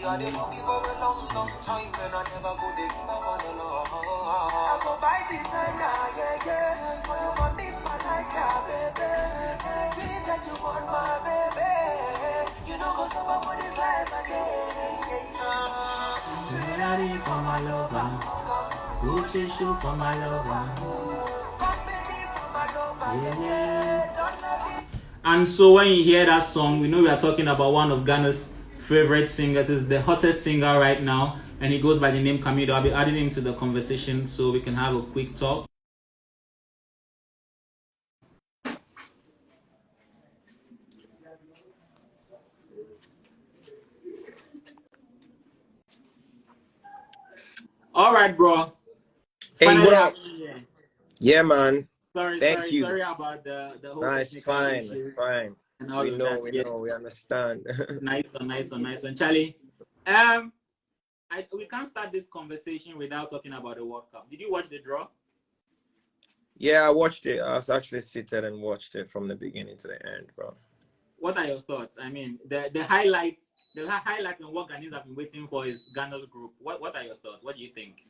I didn't give her a long, long time, and I never go to give her one alone. I go buy designer, yeah, yeah. But you want this man like a baby. Anything that you want, my baby. You know, go suffer for this life again, yeah. Ferrari for my lover. Gucci shoe for my lover. Yeah, yeah. And so when you hear that song, we know we are talking about one of Ghana's favorite singers. Is the hottest singer right now, and he goes by the name Camidoh. I'll be adding him to the conversation so we can have a quick talk. All right, bro. Hey, Finally, what up? Yeah, man. Sorry about the whole. No, it's fine. It's fine. We know. We understand. Nice one, Charlie. We can't start this conversation without talking about the World Cup. Did you watch the draw? Yeah, I watched it. I was actually seated and watched it from the beginning to the end, bro. What are your thoughts? I mean, the highlights and what Ghanaians have been waiting for is Ghana's group. What are your thoughts? What do you think?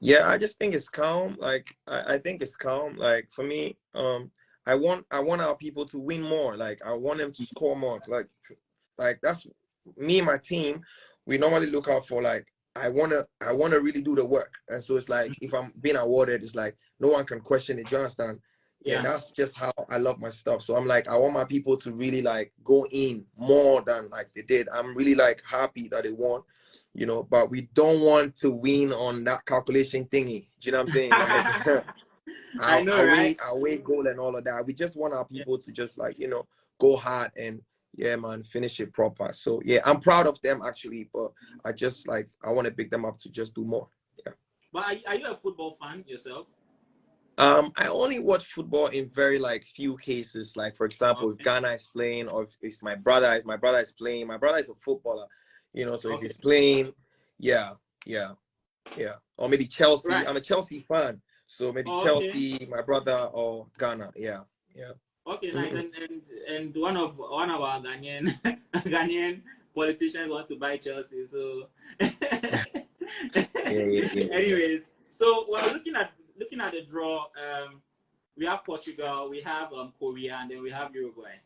Yeah, I just think it's calm. Like I think it's calm. Like for me, I want our people to win more. Like I want them to score more. Like that's me and my team. We normally look out for like I wanna really do the work. And so it's like if I'm being awarded, it's like no one can question it. Do you understand? Yeah, and that's just how I love my stuff. So I'm like, I want my people to really like go in more than like they did. I'm really like happy that they won, you know, but we don't want to win on that calculation thingy. Do you know what I'm saying? Like, I know, right? Away goal and all of that. We just want our people to just like, you know, go hard and yeah, man, finish it proper. So yeah, I'm proud of them actually, but I just like I want to pick them up to just do more. Yeah. But are you a football fan yourself? I only watch football in very like few cases. Like for example, if Ghana is playing, or if my brother is playing. My brother is a footballer, you know. So if he's playing, yeah. Or maybe Chelsea. Right. I'm a Chelsea fan, so maybe Chelsea, my brother, or Ghana. Yeah. Okay, nice. And one of our Ghanaian politicians wants to buy Chelsea. So, anyways, so we're looking at the draw. We have Portugal, we have Korea, and then we have Uruguay.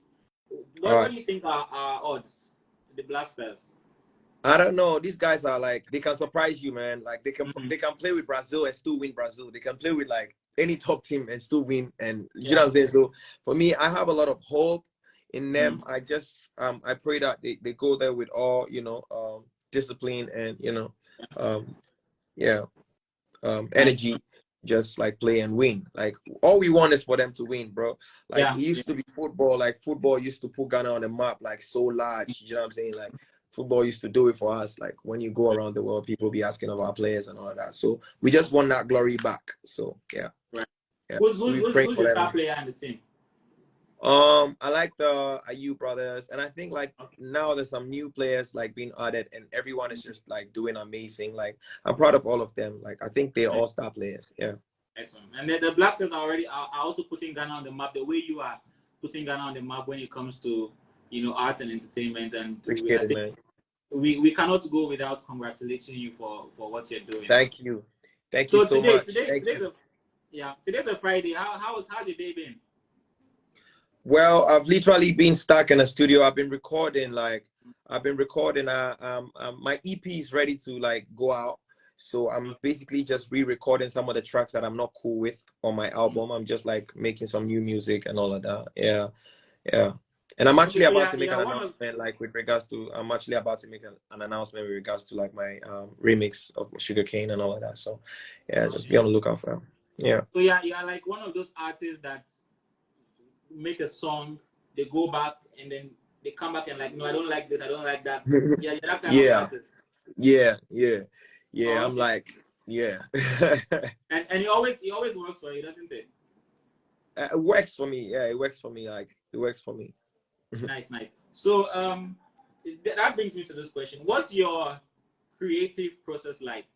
What do you think are odds? The Black Stars. I don't know. These guys are like they can surprise you, man. Like they can play with Brazil and still win Brazil. They can play with like any top team and still win. And you know what I'm saying? So for me, I have a lot of hope in them. I just I pray that they go there with all, you know, discipline and, you know, energy, just like play and win. Like all we want is for them to win, bro. Like it used to be football. Like football used to put Ghana on the map like so large. You know what I'm saying? Like football used to do it for us. Like when you go around the world, people be asking of our players and all of that. So we just want that glory back. So yeah. Right. Yeah. Who's your star player on the team? I like the Ayew brothers, and I think like now there's some new players like being added, and everyone is just like doing amazing. Like I'm proud of all of them. Like I think they're all star players. Yeah. Excellent. And the Black Stars are also putting Ghana on the map the way you are putting Ghana on the map when it comes to, you know, arts and entertainment. And we cannot go without congratulating you for what you're doing. Thank you. Thank you so much. Today's a Friday. How's your day been? Well, I've literally been stuck in a studio. I've been recording. My EP is ready to like go out. So I'm basically just re-recording some of the tracks that I'm not cool with on my album. I'm just like making some new music and all of that. Yeah. And I'm actually about to make an announcement like with regards to an announcement with regards to like my remix of Sugarcane and all of that. So yeah, just be on the lookout for them. Yeah. So yeah, you are like one of those artists that make a song, they go back and then they come back and like, no, I don't like this, I don't like that. Yeah, you're that kind of artist. Yeah. I'm like, yeah. and it always works for you, doesn't it? It works for me. Yeah, it works for me. Like it works for me. Nice. So that brings me to this question. What's your creative process like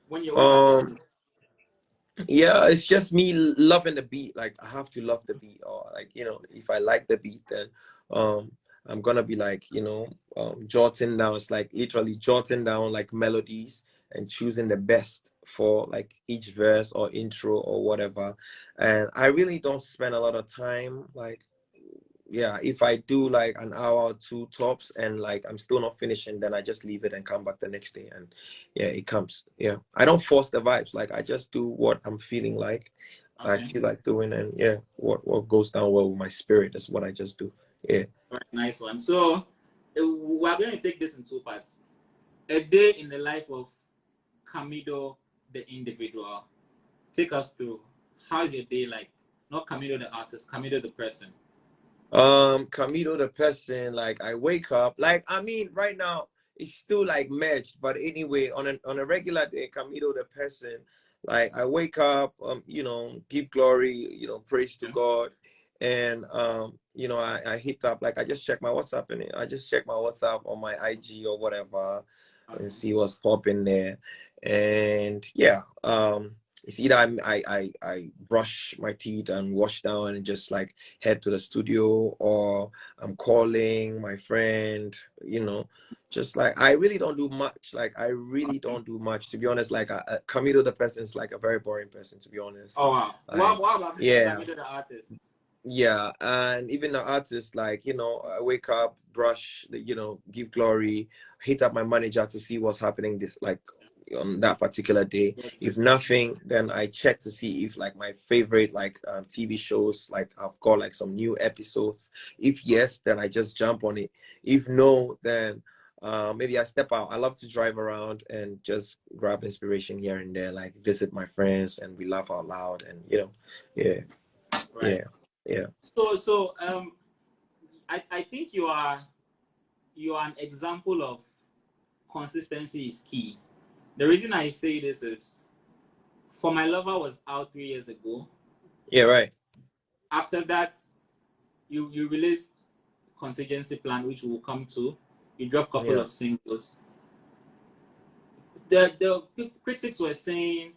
when you're Yeah, it's just me loving the beat. Like I have to love the beat, or like if I like the beat, then um I'm gonna be like jotting down. It's like literally jotting down like melodies and choosing the best for like each verse or intro or whatever. And I really don't spend a lot of time. Like, yeah, if I do like an hour or two tops and like I'm still not finishing, then I just leave it and come back the next day. And yeah, it comes. Yeah, I don't force the vibes. Like I just do what I'm feeling like. I feel like doing, and yeah, what goes down well with my spirit is what I just do. Yeah. All right, nice one. So we're going to take this in two parts. A day in the life of Camidoh the individual. Take us through. How's your day like? Not Camidoh the artist, Camidoh the person. Camidoh the person, like I wake up, like I mean right now it's still like merged, but anyway, on a regular day, Camidoh the person, like I wake up, give glory, praise to God. And I hit up, like I just check my WhatsApp, and I just check my WhatsApp on my IG or whatever and see what's popping there. And yeah, it's either I brush my teeth and wash down and just like head to the studio, or I'm calling my friend, just like I really don't do much. Like I really don't do much, to be honest. Like Camidoh the person is like a very boring person, to be honest. Oh wow. Like, what about yeah. Camidoh the artist? Yeah, and even the artist, like I wake up, brush, give glory, hit up my manager to see what's happening this like on that particular day. If nothing, then I check to see if like my favorite like TV shows, like I've got like some new episodes. If yes, then I just jump on it. If no, then maybe I step out. I love to drive around and just grab inspiration here and there, like visit my friends and we laugh out loud, and yeah, Right. yeah. So I think you are an example of consistency is key. The reason I say this is, For My Lover was out 3 years ago. Yeah, right. After that, you released Contingency Plan, which we'll come to. You dropped a couple of singles. The critics were saying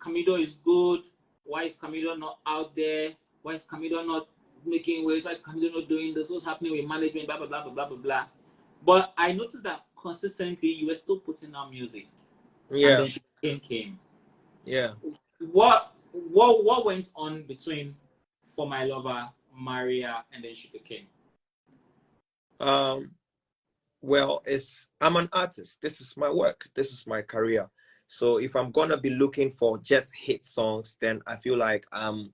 Camidoh is good. Why is Camidoh not out there? Why is Camidoh not making waves? Why is Camidoh not doing this? What's happening with management? Blah blah blah blah blah blah. But I noticed that consistently you were still putting out music. Yeah. And then Sugarcane came. Yeah. What went on between For My Lover, Maria, and then Sugarcane? Well, I'm an artist. This is my work. This is my career. So if I'm gonna be looking for just hit songs, then I feel like I'm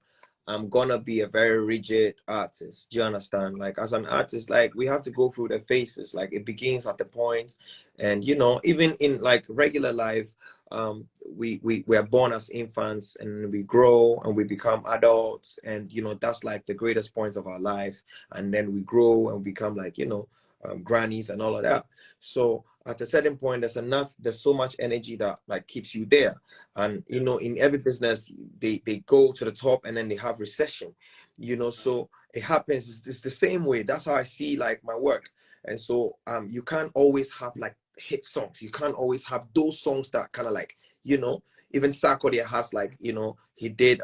gonna be a very rigid artist. Do you understand? Like as an artist, like we have to go through the phases. Like it begins at the point, and even in like regular life, we are born as infants and we grow and we become adults, and that's like the greatest points of our lives. And then we grow and become like grannies and all of that. So at a certain point, there's so much energy that like keeps you there. And in every business, they go to the top and then they have recession, so it happens. It's the same way. That's how I see like my work. And so you can't always have like hit songs. You can't always have those songs that kind of like even Sarkodie has like he did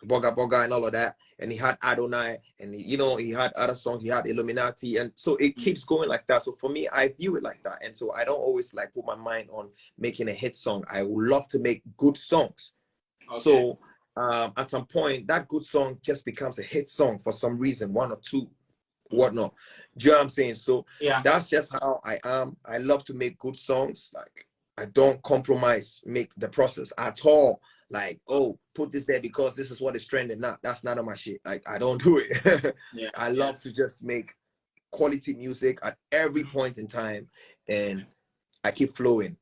Boga Boga and all of that, and he had Adonai, and he had other songs, he had Illuminati, and so it keeps going like that. So for me, I view it like that, and so I don't always like put my mind on making a hit song. I would love to make good songs. Okay. So at some point, that good song just becomes a hit song for some reason, one or two, whatnot. Do you know what I'm saying? So yeah, that's just how I am. I love to make good songs. Like I don't compromise, make the process at all. Like, oh, put this there because this is what is trending now. That's none of my shit. Like, I don't do it. I love to just make quality music at every point in time, and I keep flowing.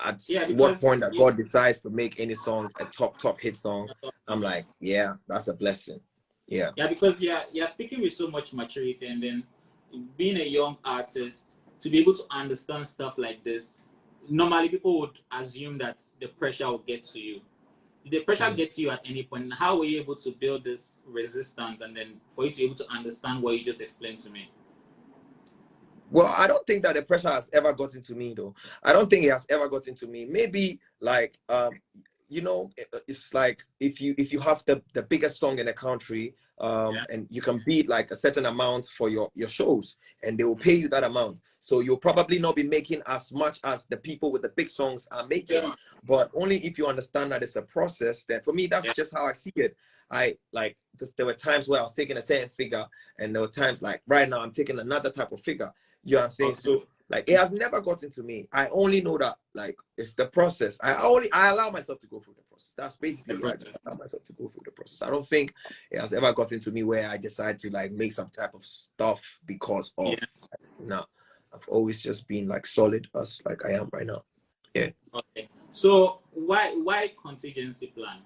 At what point that God decides to make any song a top hit song, I'm like, yeah, that's a blessing. Yeah. Yeah, because you're speaking with so much maturity, and then being a young artist, to be able to understand stuff like this, normally people would assume that the pressure will get to you. Did the pressure get to you at any point? And how were you able to build this resistance and then for you to be able to understand what you just explained to me? Well, I don't think that the pressure has ever gotten to me, though. I don't think it has ever gotten to me. Maybe like you know, it's like if you have the biggest song in the country, and you can beat like a certain amount for your shows, and they will pay you that amount. So you'll probably not be making as much as the people with the big songs are making, but only if you understand that it's a process. Then for me, that's just how I see it. I like there were times where I was taking a certain figure, and there were times like right now I'm taking another type of figure. You know what I'm saying? So like it has never gotten to me. I only know that like it's the process. I allow myself to go through the process. That's basically I just allow myself to go through the process. I don't think it has ever gotten to me where I decide to like make some type of stuff because of no. I've always just been like solid as like I am right now. Yeah. Okay. So why contingency plan?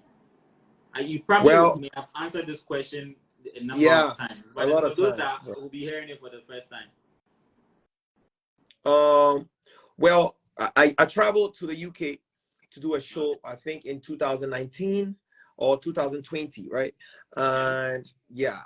You probably may have answered this question a number of times, but a lot for of those times, that will be hearing it for the first time. Well, I traveled to the UK to do a show, I think in 2019 or 2020, right? And yeah,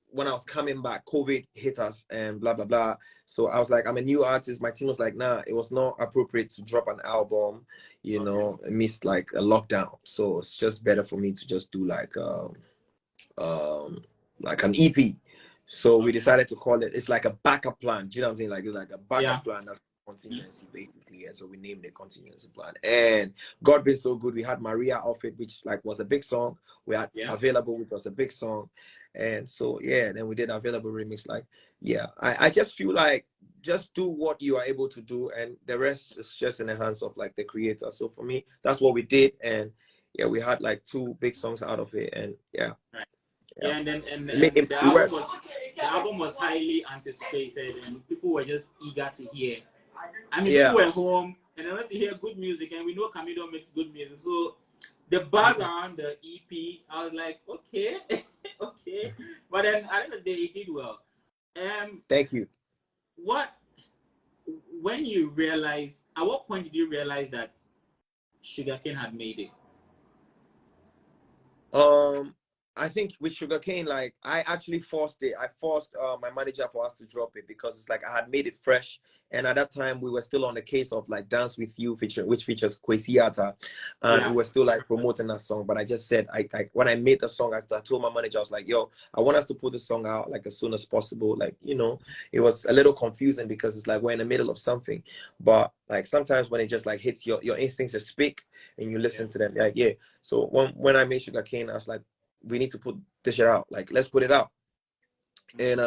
when I was coming back, COVID hit us and blah blah blah. So I was like, I'm a new artist. My team was like, nah, it was not appropriate to drop an album, you know, amidst like a lockdown. So it's just better for me to just do like an EP. So we decided to call it. It's like a backup plan. Do you know what I'm saying? Like it's like a backup plan. That's contingency basically. And so we named it Contingency Plan. And God been so good. We had Maria off it, which like was a big song. We had Available, which was a big song. And so then we did Available remix. Like I just feel like just do what you are able to do, and the rest is just in the hands of like the creator. So for me, that's what we did. And we had like 2 big songs out of it. And and the album was highly anticipated, and people were just eager to hear. I mean, people were home and they wanted to hear good music, and we know Camidoh makes good music. So the buzz around the EP, I was like, okay, okay. But then at the end of the day, it did well. Thank you. When you realize, at what point did you realize that Sugarcane had made it? I think with Sugarcane, like I actually forced it. I forced my manager for us to drop it because it's like I had made it fresh, and at that time we were still on the case of like Dance With You feature, which features Kwesi Arthur, and we were still like promoting that song. But I just said, I when I made the song, I told my manager, I was like, yo, I want us to put the song out like as soon as possible. Like, you know, it was a little confusing because it's like we're in the middle of something, but like sometimes when it just like hits your instincts to speak and you listen to them, like So when I made Sugarcane, I was like, we need to put this shit out. Like, let's put it out. And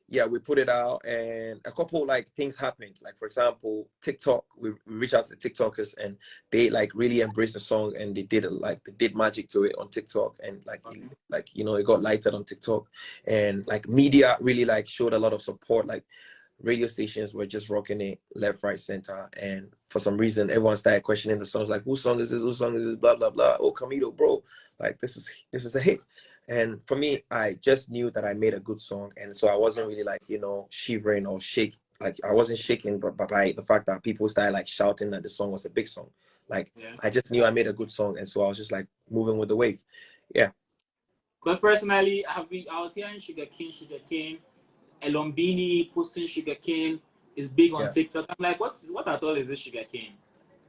we put it out, and a couple like things happened. Like for example, TikTok. We reached out to the TikTokers, and they like really embraced the song, and they did magic to it on TikTok, and like you know, it got lighted on TikTok, and like media really like showed a lot of support. Like radio stations were just rocking it left, right, center, and for some reason everyone started questioning the songs, like whose song is this, blah blah blah. Oh, Camidoh, bro, like this is a hit. And for me, I just knew that I made a good song, and so I wasn't really like, you know, shivering or shake. Like I wasn't shaking by the fact that people started like shouting that the song was a big song. Like I just knew I made a good song, and so I was just like moving with the wave. Because personally, I was hearing Sugarcane, Elombini posting Sugarcane is big on TikTok. I'm like, what at all is this Sugarcane?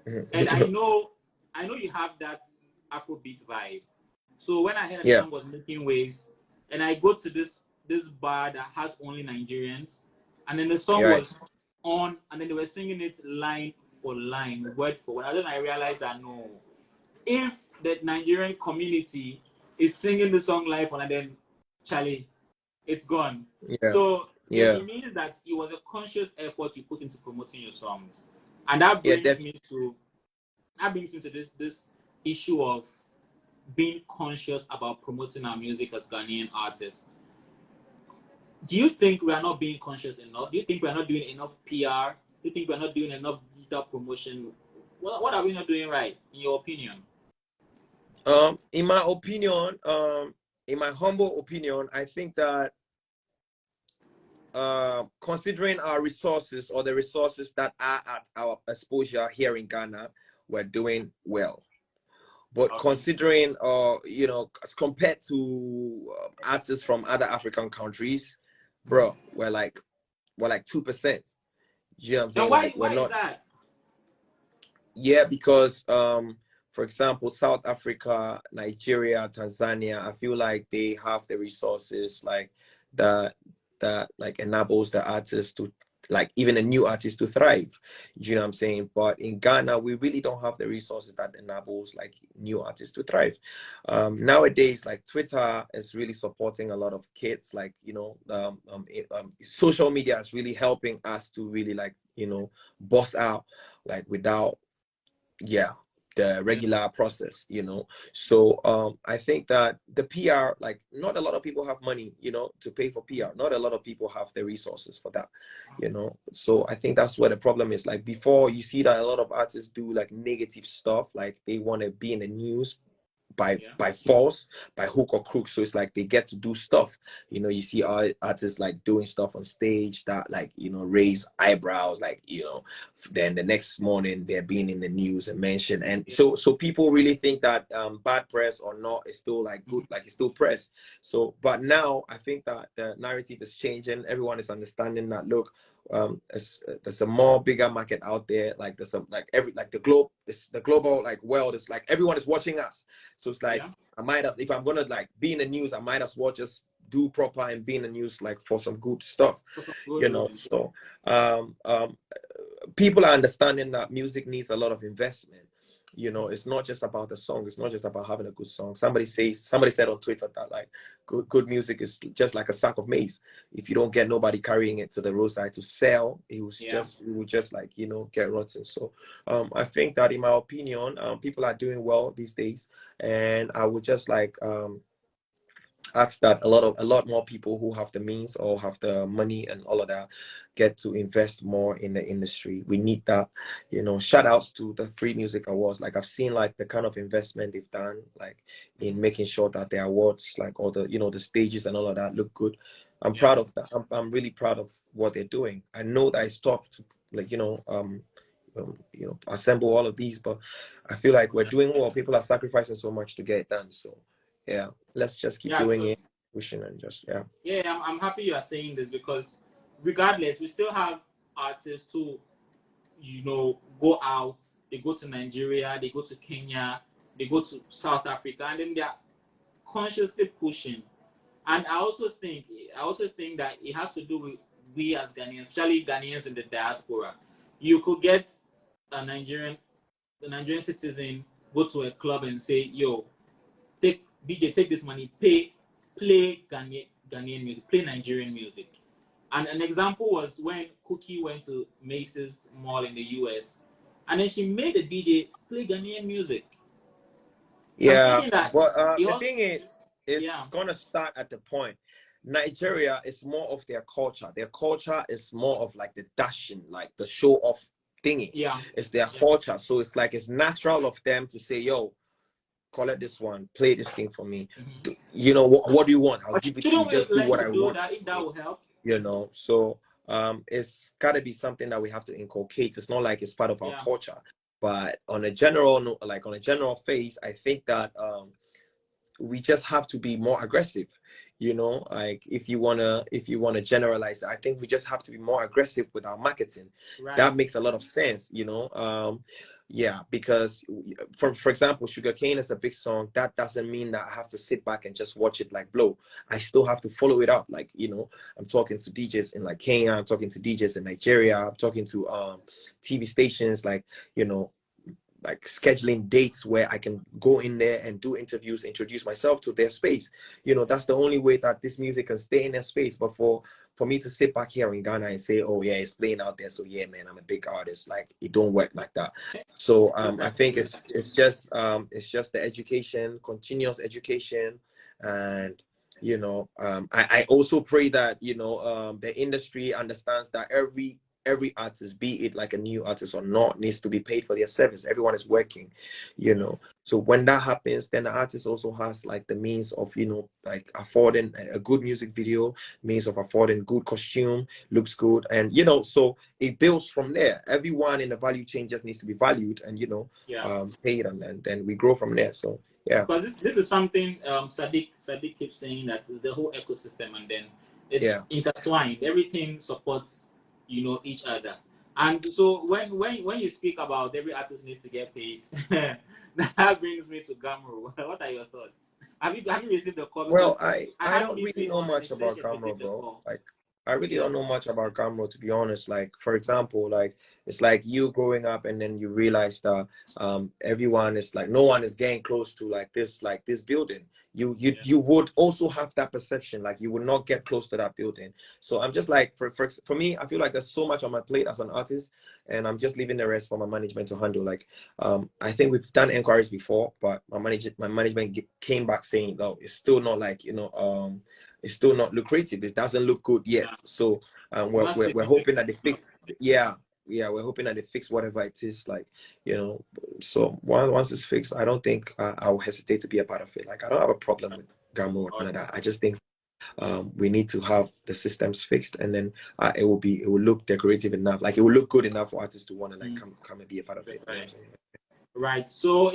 And I know you have that Afrobeat vibe. So when I heard the song was making waves, and I go to this bar that has only Nigerians, and then the song was on, and then they were singing it line for line, word for word. And then I realized that no, if the Nigerian community is singing the song live, and then Charlie, it's gone. So it means that it was a conscious effort you put into promoting your songs, and that brings me to this issue of being conscious about promoting our music as Ghanaian artists. Do you think we are not being conscious enough? Do you think we are not doing enough PR? Do you think we are not doing enough digital promotion? What are we not doing right, in your opinion? In my opinion, in my humble opinion, I think that considering our resources, or the resources that are at our exposure here in Ghana, we're doing well. But considering, you know, as compared to artists from other African countries, bro, we're like we're like 2%. You know what I'm saying? And Like we're why is not. that? Yeah, because for example, South Africa, Nigeria, Tanzania, I feel like they have the resources like that like enables the artists to, like, even a new artist to thrive. You know what I'm saying? But in Ghana, we really don't have the resources that enables like new artists to thrive. Nowadays, like Twitter is really supporting a lot of kids. Like, you know, social media is really helping us to really, like, you know, boss out like without, yeah, the regular process, you know. So I think that the PR, like, not a lot of people have money, you know, to pay for PR. Not a lot of people have the resources for that, you know. So I think that's where the problem is. Like, before, you see that a lot of artists do like negative stuff, like they want to be in the news by force, by hook or crook. So it's like they get to do stuff, you know. You see artists like doing stuff on stage that, like, you know, raise eyebrows, like, you know, then the next morning they're being in the news and mentioned. And so people really think that bad press or not is still like good, like it's still press. So but now I think that the narrative is changing. Everyone is understanding that, look, there's a more bigger market out there. Like there's some, like, every, like the global like world is like, everyone is watching us. So it's like, I might as, if I'm gonna like be in the news, I might as well just do proper and be in the news, like, for some good stuff, you know. So people are understanding that music needs a lot of investment. You know, it's not just about the song. It's not just about having a good song. Somebody said on Twitter that, like, good music is just like a sack of maize. If you don't get nobody carrying it to the roadside to sell, it will just like, you know, get rotten. So I think that, in my opinion, people are doing well these days, and I would just like ask that a lot more people who have the means or have the money and all of that get to invest more in the industry. We need that, you know. Shout outs to the Free Music Awards. Like, I've seen like the kind of investment they've done, like in making sure that the awards, like all the, you know, the stages and all of that look good. I'm proud of that. I'm really proud of what they're doing. I know that it's tough to, like, you know, assemble all of these, but I feel like we're doing well. People are sacrificing so much to get it done. So yeah, let's just keep doing it, pushing, and just I'm happy you are saying this, because regardless, we still have artists who, you know, go out, they go to Nigeria, they go to Kenya, they go to South Africa, and then they are consciously pushing. And I also think that it has to do with we as Ghanaians, especially Ghanaians in the diaspora. You could get a Nigerian citizen, go to a club and say, yo, take this money, play Ghanaian music, play Nigerian music. And an example was when Cookie went to Macy's Mall in the US, and then she made a DJ play Ghanaian music. Yeah, but the thing is, it's gonna start at the point. Nigeria is more of their culture. Their culture is more of like the dashing, like the show off thingy. Yeah, it's their culture. So it's like, it's natural of them to say, yo, collect this one, play this thing for me. You know, what do you want? I'll give it to you. Just do what I want. If that will help, you know. So it's got to be something that we have to inculcate. It's not like it's part of our culture. But on a general, like on a general phase, I think that we just have to be more aggressive. You know, like if you wanna generalize, I think we just have to be more aggressive with our marketing. That makes a lot of sense. You know, yeah, because for example, Sugarcane is a big song. That doesn't mean that I have to sit back and just watch it like blow. I still have to follow it up. Like, you know, I'm talking to DJs in like Kenya, I'm talking to DJs in Nigeria, I'm talking to TV stations, like, you know, like scheduling dates where I can go in there and do interviews, introduce myself to their space. You know, that's the only way that this music can stay in their space. But for me to sit back here in Ghana and say, oh yeah, it's playing out there, so yeah, man, I'm a big artist, like, it don't work like that. So I think it's just the education, continuous education. And you know, I also pray that, you know, the industry understands that every artist, be it like a new artist or not, needs to be paid for their service. Everyone is working, you know. So when that happens, then the artist also has like the means of, you know, like affording a good music video, means of affording good costume, looks good, and you know, so it builds from there. Everyone in the value chain just needs to be valued and, you know, paid, and then we grow from there. So yeah. But this is something Sadiq keeps saying, that is the whole ecosystem, and then it's intertwined. Everything supports you know, each other. And so when you speak about every artist needs to get paid, that brings me to Gamro. What are your thoughts? Have you received the call? Well, Because I I have don't really Misty know on and much it says about she Camro, received the bro. call. Like, I really Yeah. don't know much about Camro, to be honest. Like, for example, like it's like you growing up and then you realize that everyone is like, no one is getting close to like this building. You would also have that perception, like you would not get close to that building. So I'm just like, for me, I feel like there's so much on my plate as an artist, and I'm just leaving the rest for my management to handle. Like, I think we've done inquiries before, but my management came back saying, no, it's still not like, you know, it's still not lucrative. It doesn't look good yet. So we're hoping that they fix. Yeah, we're hoping that they fix whatever it is. Like, you know, so once it's fixed, I don't think I'll hesitate to be a part of it. Like, I don't have a problem with Gamro or none of that. I just think we need to have the systems fixed, and then it will look decorative enough. Like, it will look good enough for artists to want to like come and be a part of it. You know what I'm saying? Right. So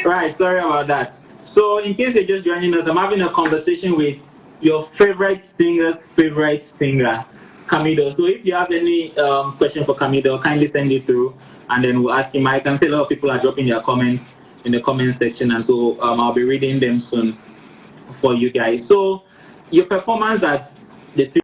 right, sorry about that. So, in case you're just joining us, I'm having a conversation with your favorite singer's favorite singer, Camidoh. So, if you have any question for Camidoh, kindly send it through, and then we'll ask him. I can see a lot of people are dropping their comments in the comment section, and so I'll be reading them soon for you guys. So, your performance at the